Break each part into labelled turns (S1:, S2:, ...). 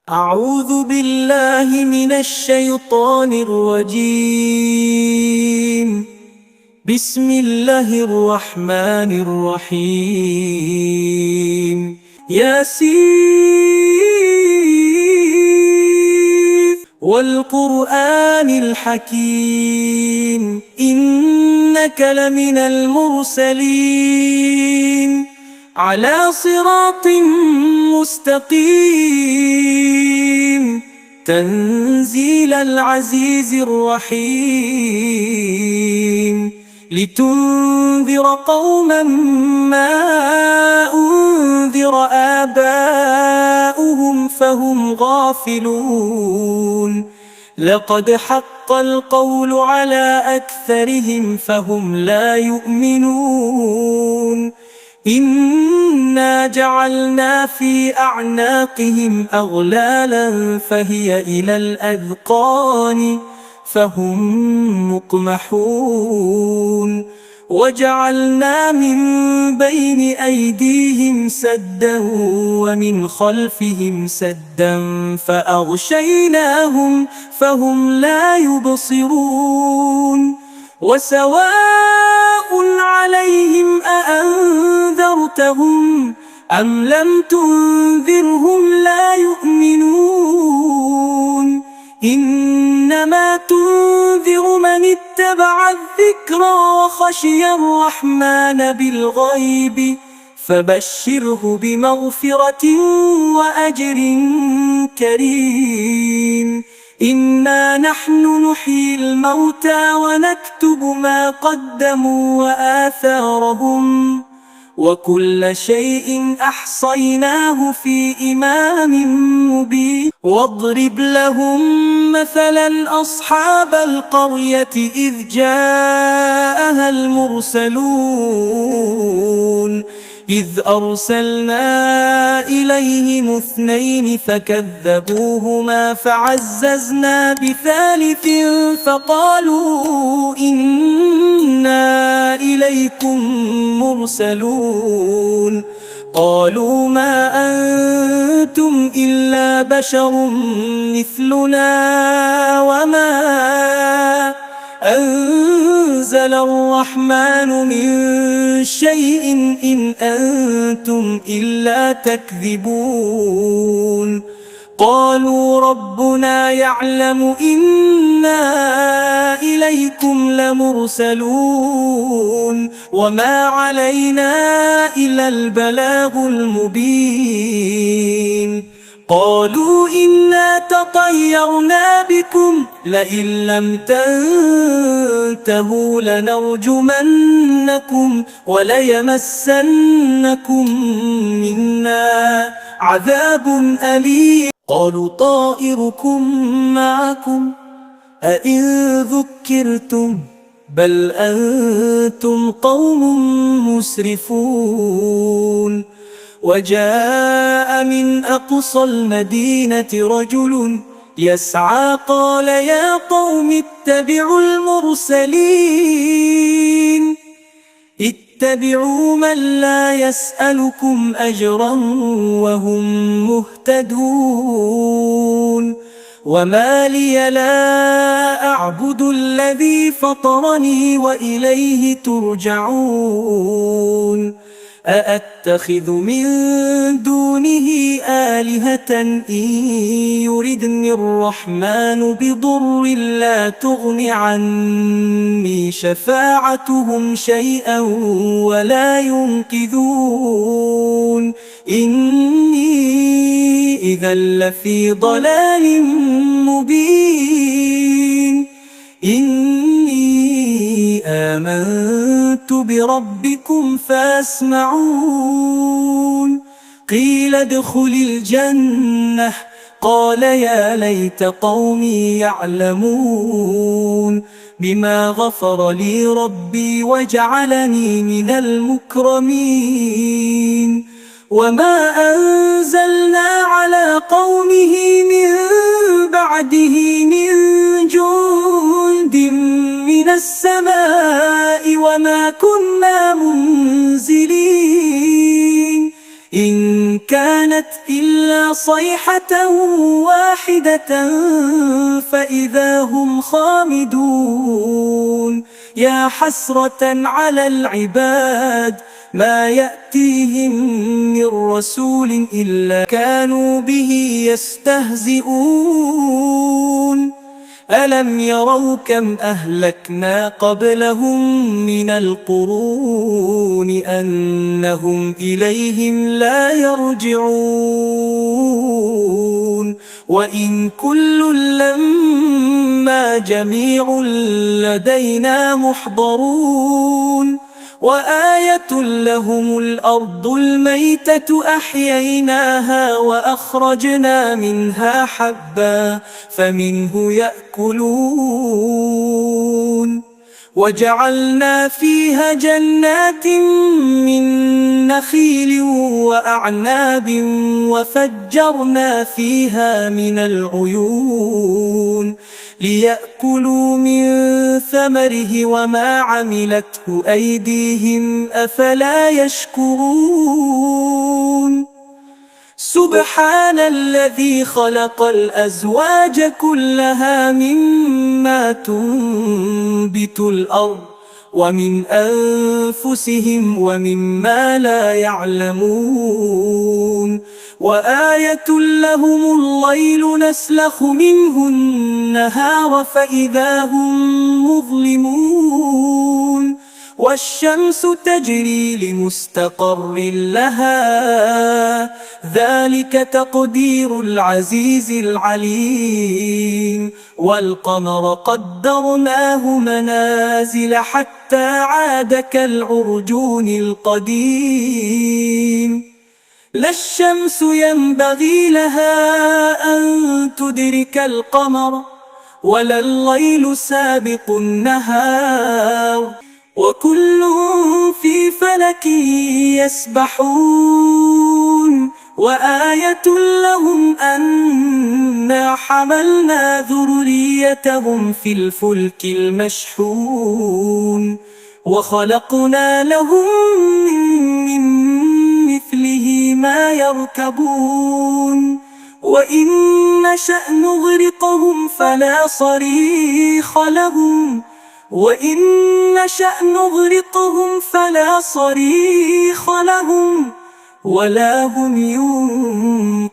S1: أعوذ بالله من الشيطان الرجيم. بسم الله الرحمن الرحيم. ياسين والقرآن الحكيم إنك لمن المرسلين على صراط مستقيم تنزيل العزيز الرحيم لتنذر قوما ما أنذر آباؤهم فهم غافلون لقد حق القول على أكثرهم فهم لا يؤمنون إنا جعلنا في أعناقهم أغلالا فهي إلى الأذقان فهم مقمحون وجعلنا من بين أيديهم سدا ومن خلفهم سدا فأغشيناهم فهم لا يبصرون وسواء عليهم أأنذرتهم أم لم تنذرهم لا يؤمنون إنما تنذر من اتبع الذكر وخشي الرحمن بالغيب فبشره بمغفرة وأجر كريم إنا نحن نحيي الموتى ونكتب ما قدموا وآثارهم وكل شيء أحصيناه في إمام مبين واضرب لهم مثلا أصحاب القرية إذ جاءها المرسلون إذ أرسلنا إليهم 2 فكذبوهما فعززنا بثالث فقالوا إنا إليكم مرسلون قالوا ما أنتم إلا بشر مثلنا وما أنزل الرحمن من شيء إن أنتم إلا تكذبون قالوا ربنا يعلم إنا إليكم لمرسلون وما علينا إلا البلاغ المبين قالوا إنا تطيرنا بكم لئن لم تنتهوا لنرجمنكم وليمسنكم منا عذاب أليم قالوا طائركم معكم أئن ذكرتم بل أنتم قوم مسرفون وجاء من أقصى المدينة رجل يسعى قال يا قوم اتبعوا المرسلين اتبعوا من لا يسألكم أجرا وهم مهتدون وما لي لا أعبد الذي فطرني وإليه ترجعون أأتخذ من دونه آلهة إن يردني الرحمن بضر لا تغن عني شفاعتهم شيئا ولا ينقذون إني إذا لفي ضلال مبين إني آمنت بربكم فاسمعون قيل ادخل الجنة قال يا ليت قومي يعلمون بما غفر لي ربي وجعلني من المكرمين وما أنزلنا على قومه من بعده من جند من السماء وما كنا منزلين إن كانت إلا صيحة واحدة فإذا هم خامدون يا حسرة على العباد ما يأتيهم من رسول إلا كانوا به يستهزئون ألم يروا كم أهلكنا قبلهم من القرون أنهم إليهم لا يرجعون وإن كل لما جميع لدينا محضرون وآية لهم الأرض الميتة أحييناها وأخرجنا منها حبا فمنه يأكلون وجعلنا فيها جنات من نخيل وأعناب وفجرنا فيها من العيون ليأكلوا من ثمره وما عملته أيديهم أفلا يشكرون سبحان الذي خلق الأزواج كلها مما تنبت الأرض ومن أنفسهم ومما لا يعلمون وآية لهم الليل نسلخ منه النهار فإذا هم مظلمون والشمس تجري لمستقر لها ذلك تقدير العزيز العليم والقمر قدرناه منازل حتى عاد كالعرجون القديم لا الشمس ينبغي لها أن تدرك القمر ولا الليل سابق النهار وكل في فلك يسبحون وآية لهم أنا حملنا ذريتهم في الفلك المشحون وخلقنا لهم من مثله ما يركبون وإن نشأ نغرقهم فلا صريخ لهم وإن نشأ نغرقهم فلا صريخ لهم ولا هم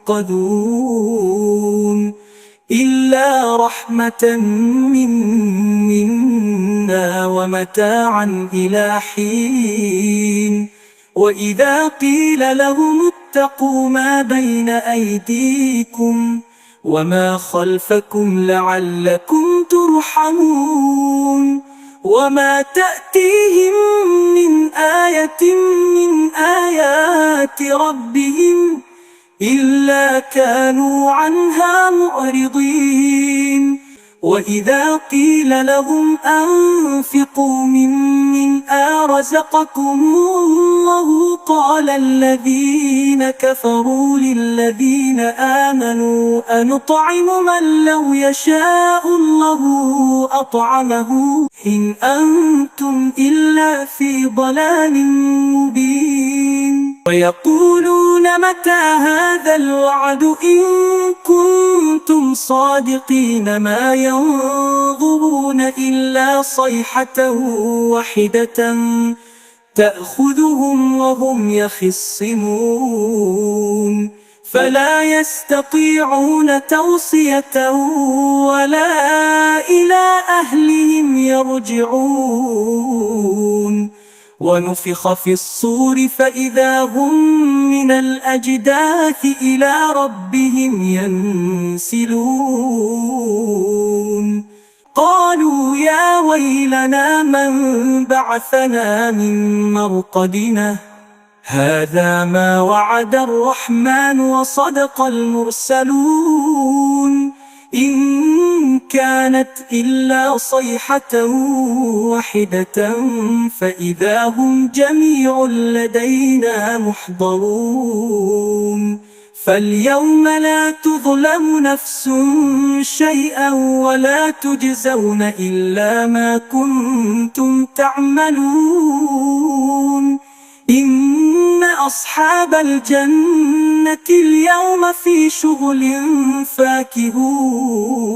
S1: ينقذون إلا رحمة منا ومتاعا إلى حين وإذا قيل لهم اتقوا ما بين أيديكم وما خلفكم لعلكم ترحمون وما تأتيهم من آية من آيات ربهم إلا كانوا عنها معرضين وإذا قيل لهم أنفقوا مما رزقكم الله قال الذين كفروا للذين آمنوا أنطعم من لو يشاء الله أطعمه إن أنتم إلا في ضلال مبين ويقولون متى هذا الوعد إن كنتم صادقين ما ينظرون إلا صيحة واحدة تأخذهم وهم يخصمون فلا يستطيعون توصية ولا إلى أهلهم يرجعون ونفخ في الصور فإذا هم من الأجداث إلى ربهم ينسلون قالوا يا ويلنا من بعثنا من مرقدنا هذا ما وعد الرحمن وصدق المرسلون إن كانت إلا صيحة واحدة فإذا هم جميع لدينا محضرون فاليوم لا تظلم نفس شيئا ولا تجزون إلا ما كنتم تعملون إن أصحاب الجنة اليوم في شغل فاكهون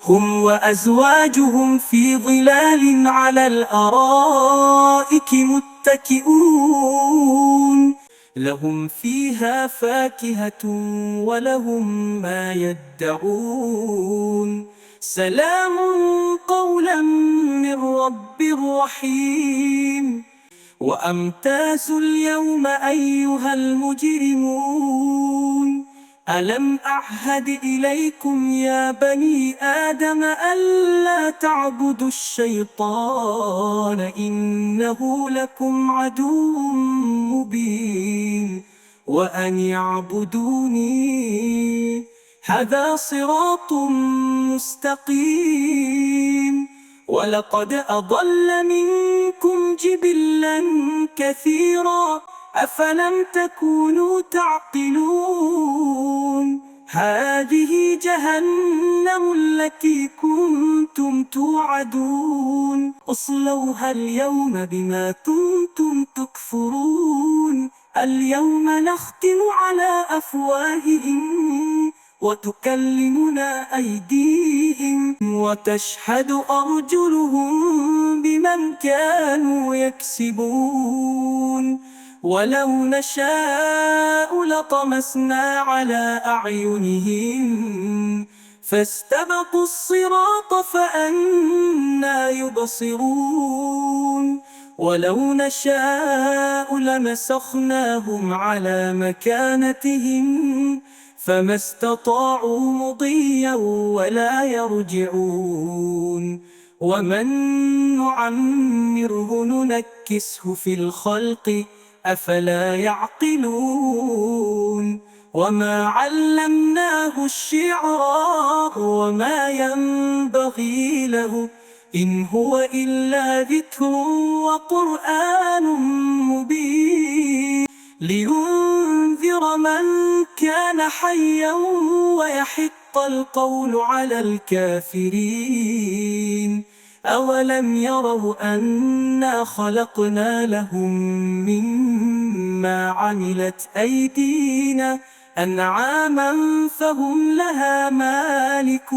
S1: هم وأزواجهم في ظلال على الأرائك متكئون لهم فيها فاكهة ولهم ما يدعون سلام قولا من رب رحيم وأمتازوا اليوم أيها المجرمون ألم أعهد إليكم يا بني آدم ألا تعبدوا الشيطان إنه لكم عدو مبين وأن يعبدوني هذا صراط مستقيم ولقد أضل منكم جبلا كثيرا أفلم تكونوا تعقلون هذه جهنم التي كنتم توعدون اصلوها اليوم بما كنتم تكفرون اليوم نختم على أفواههم وتكلمنا أيديهم وتشهد أرجلهم بمن كانوا يكسبون ولو نشاء لطمسنا على أعينهم فاستبقوا الصراط فأنى يبصرون ولو نشاء لمسخناهم على مكانتهم فما استطاعوا مضيا ولا يرجعون ومن نعمره ننكسه في الخلق أفلا يعقلون وما علمناه الشعر وما ينبغي له إن هو إلا ذكر وقرآن مبين لينذر من كان حيا ويحق القول على الكافرين أولم يروا أنا خلقنا لهم مما عملت أيدينا أنعاما فهم لها مالكون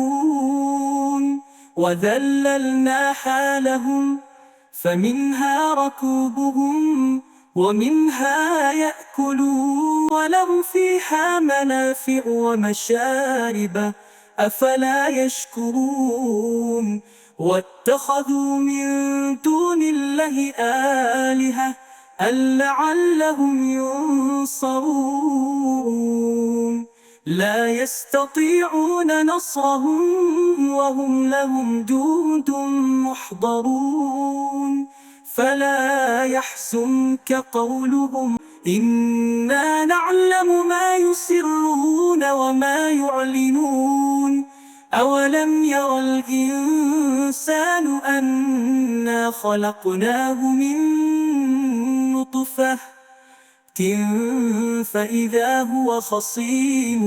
S1: وذللناها لهم فمنها ركوبهم ومنها يأكلون ولهم فيها منافع ومشارب أفلا يشكرون واتخذوا من دون الله آلهة لعلهم ينصرون لا يستطيعون نصرهم وهم لهم جند محضرون فلا يحزنك قولهم إنا نعلم ما يسرون وما يعلنون أولم ير الإنسان أنا خلقناه من نطفة فإذا هو خصيم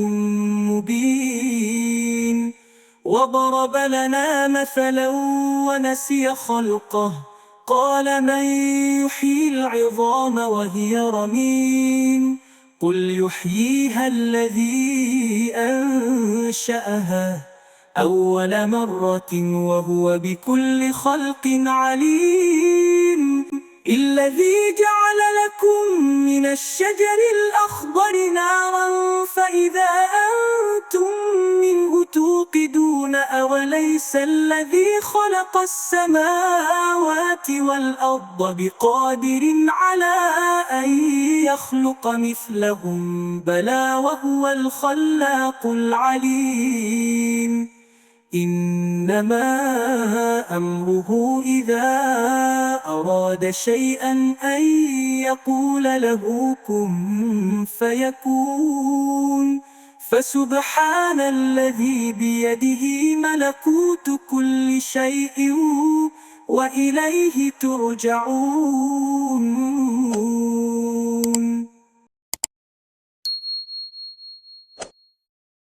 S1: مبين وضرب لنا مثلا ونسي خلقه قال من يحيي العظام وهي رميم قل يحييها الذي أنشأها أول مرة وهو بكل خلق عليم الذي جعل لكم من الشجر الأخضر نارا فإذا أنتم منه توقدون أوليس الذي خلق السماوات والأرض بقادر على أن يخلق مثلهم بلى وهو الخلاق العليم إنما أمره إذا أراد شيئا أن يقول له كن فيكون فسبحان الذي بيده ملكوت كل شيء وإليه ترجعون.